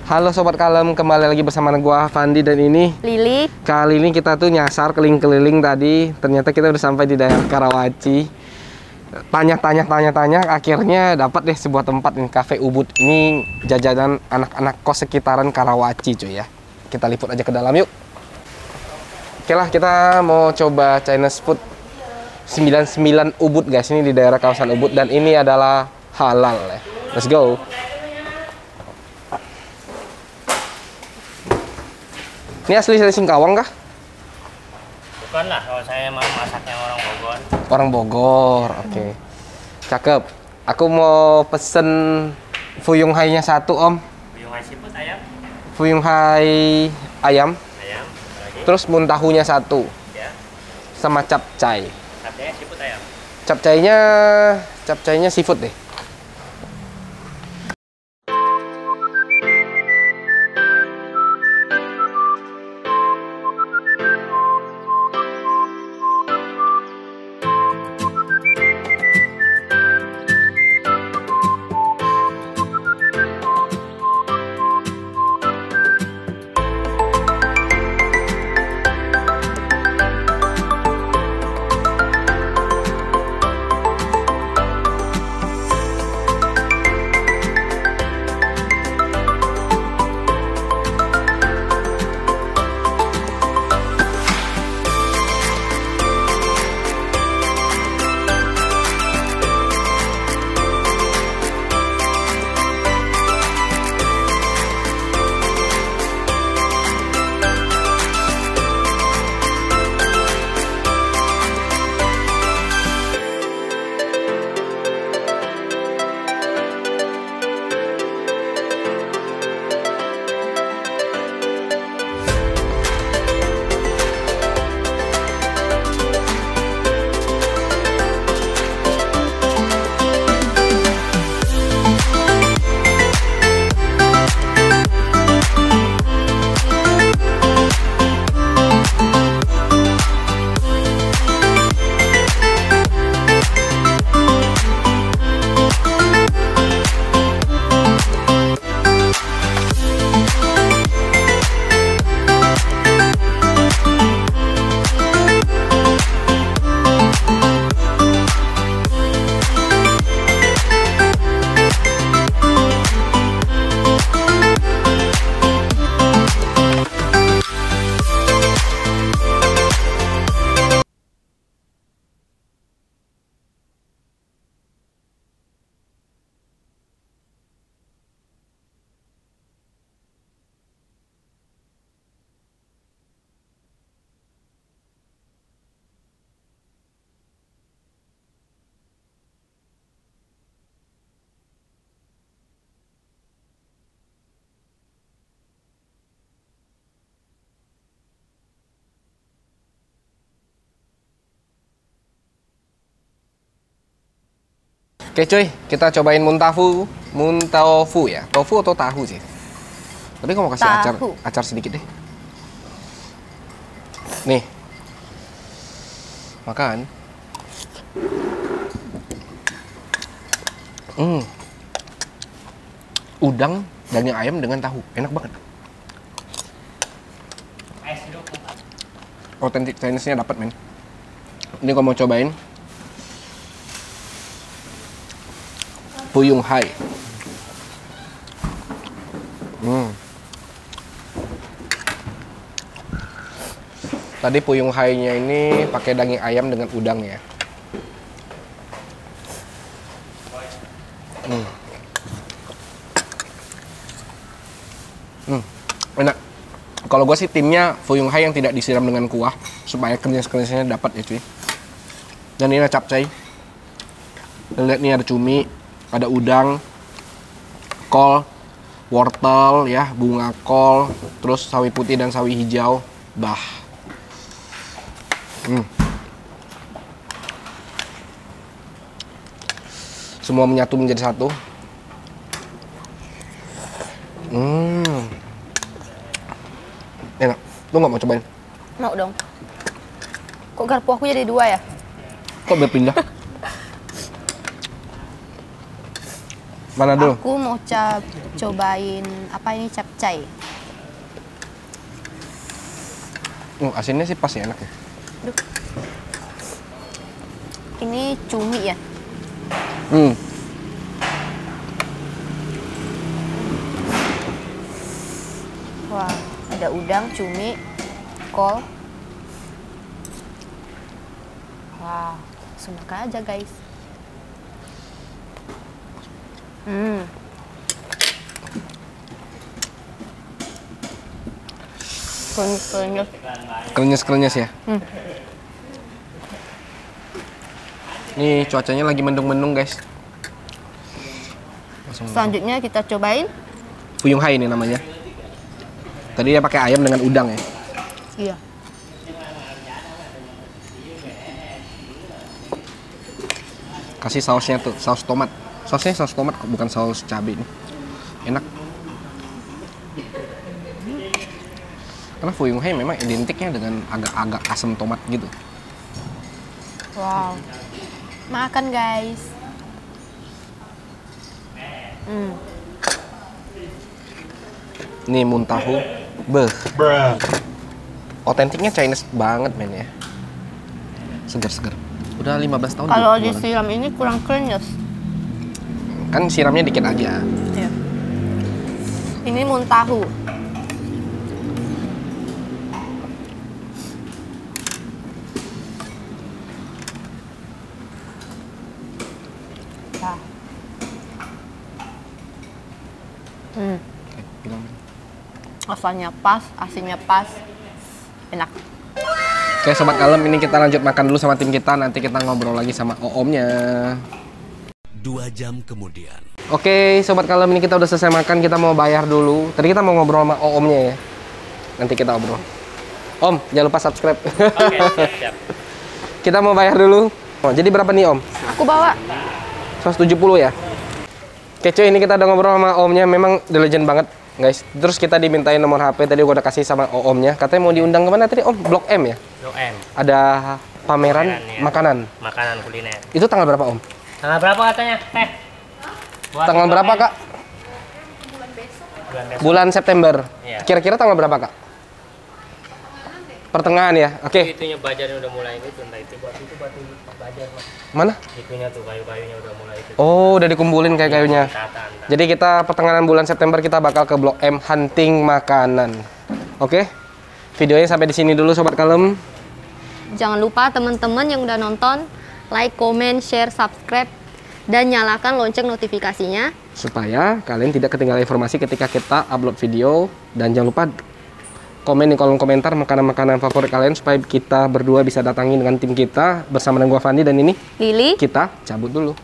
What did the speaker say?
Halo Sobat Kalem, kembali lagi bersama gua Fandi dan ini Lili. Kali ini kita tuh nyasar keliling-keliling tadi. Ternyata kita udah sampai di daerah Karawaci. Tanya, akhirnya dapat deh sebuah tempat ini, Cafe Ubud. Ini jajanan anak-anak kos sekitaran Karawaci cuy ya. Kita liput aja ke dalam yuk. Oke lah, kita mau coba Chinese food 99 Ubud guys. Ini di daerah kawasan Ubud dan ini adalah halal ya. Let's go. Ini asli dari Singkawang kah? Bukan lah, kalau saya mau masaknya orang Bogor. Orang Bogor, oke. Cakep. Aku mau pesen Fuyung Hai-nya satu om. Fuyung Hai seafood ayam. Fuyung Hai ayam. Ayam. Lagi. Terus muntahunya satu. Ya. Sama capcay. Capcaynya seafood ayam. Capcaynya seafood deh. Oke cuy, kita cobain muntaofu ya. Tofu atau tahu sih? Tapi kamu kasih acar sedikit deh. Nih. Makan. Udang, daging ayam dengan tahu. Enak banget. Otentik Chinese-nya dapat, men. Ini kamu mau cobain Fuyung Hai. Tadi Fuyung Hai-nya ini pakai daging ayam dengan udang ya. Enak. Kalau gue sih timnya Fuyung Hai yang tidak disiram dengan kuah supaya kenyal-kenyalnya dapat ya cuy. Dan ini ada capcay. Dan lihat nih ada cumi, ada udang, kol, wortel ya, bunga kol, terus sawi putih dan sawi hijau. Bah. Semua menyatu menjadi satu. Enak. Lu nggak mau cobain? Mau dong. Kok garpu aku jadi dua ya? Kok berpindah? Mana dulu? Aku mau cobain apa ini capcay. Asinnya sih pas ya, enak ya. Duh. Ini cumi ya. Wah, ada udang, cumi, kol. Wah, langsung makan aja guys. Krenyes-krenyes. Krenyes-krenyes ya. Nih cuacanya lagi mendung-mendung guys. Selanjutnya kita cobain. Fuyung Hai ini namanya. Tadi dia pakai ayam dengan udang ya. Iya. Kasih sausnya tuh, saus tomat. Sausnya saus tomat bukan saus cabai ini. Enak. Karena Fuyung Hai memang identiknya dengan agak-agak asam tomat gitu. Wow. Makan guys. Nih muntahu. Beuh. Otentiknya Chinese banget men ya. Segar-segar. Udah 15 tahun. Kalau jualan. disiram ini kurang krenyes. Kan siramnya dikit aja. Iya. Ini muntahu. Nah. Oke, bilang. Rasanya pas, asinnya pas, enak. Oke sobat kalem, ini kita lanjut makan dulu sama tim kita. Nanti kita ngobrol lagi sama Oomnya. 2 jam kemudian. Oke sobat kalem, ini kita udah selesai makan. Kita mau bayar dulu. Tadi kita mau ngobrol sama Oomnya ya. Nanti kita ngobrol. Om, jangan lupa subscribe. Oke, siap. Kita mau bayar dulu. Oh, jadi berapa nih Om? Aku bawa. 170 ya? Oke cuy, ini kita udah ngobrol sama Omnya. Memang the legend banget guys. Terus kita dimintain nomor HP. Tadi gua udah kasih sama Omnya. Katanya mau diundang kemana tadi Om? Blok M ya? Blok M. Ada pameran Ya. makanan. Makanan kuliner. Itu tanggal berapa Om? Tanggal berapa katanya? Buat Tanggal Blok berapa M. Kak? Bulan besok. Bulan September. Iya. Kira-kira tanggal berapa Kak? Pertengahan ya? Oke. Itunya bajarnya udah mulai itu, entah itu batu bajar Mas. Mana? Itunya tuh kayu-kayunya udah mulai itu. Oh, udah dikumpulin kayak kayunya. Tata. Jadi kita pertengahan bulan September kita bakal ke Blok M hunting makanan. Oke? Videonya sampai di sini dulu sobat kalem. Jangan lupa teman-teman yang udah nonton, like, comment, share, subscribe, dan nyalakan lonceng notifikasinya. Supaya kalian tidak ketinggalan informasi ketika kita upload video. Dan jangan lupa komen di kolom komentar makanan-makanan favorit kalian supaya kita berdua bisa datangi dengan tim kita bersama dengan gua Fandi dan ini Lili. kita cabut dulu.